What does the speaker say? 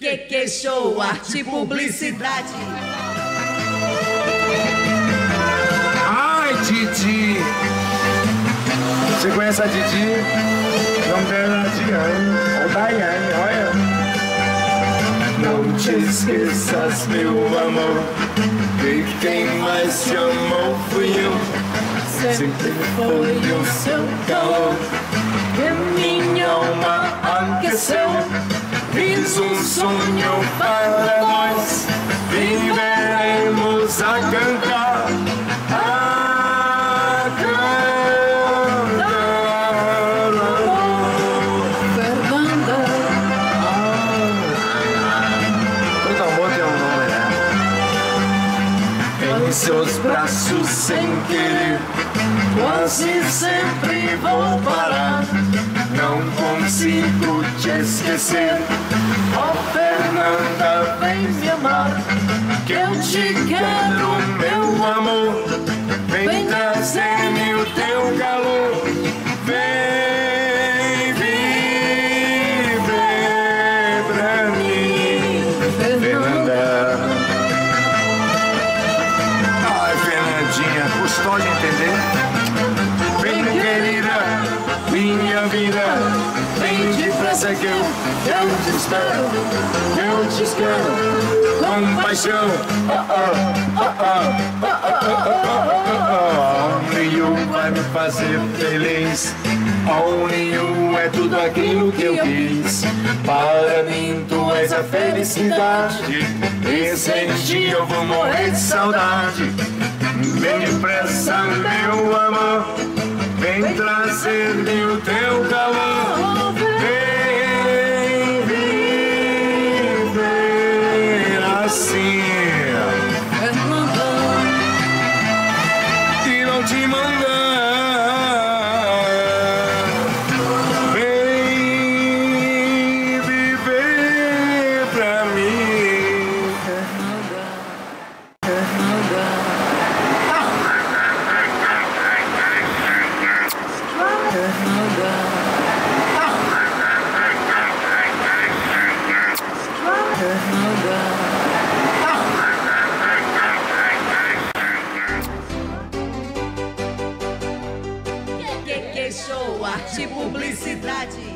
Que show, arte e publicidade. Ai, Didi. Você conhece a Didi? O nome dela é Diane, ou Daiane, olha. Não te esqueças, meu amor, que quem mais te amou fui eu. Sempre foi o seu calor que minha alma aqueceu. Fiz um sonho para nós, viveremos a cantar, a cantar. Fernanda. Todo amor tem um nome, né? Em seus braços sem querer, quase sempre vou parar. Não consigo te esquecer. Oh, Fernanda, vem me amar, que eu te quero, meu amor. Vem trazer-me o teu calor. Vem viver pra mim, Fernanda. Ai, Fernandinha, gostou de entender? Vem, querida, minha vida, vem depressa que eu te espero, eu te espero com paixão. Only you vai me fazer feliz. Only you é tudo aquilo que eu quis. Para mim tu és a felicidade, e sem ti eu vou morrer de saudade. Vem depressa, meu amor, vem trazer-me o teu calor. Vem viver assim e não te mandar. Vem viver pra mim, Que show, arte e publicidade.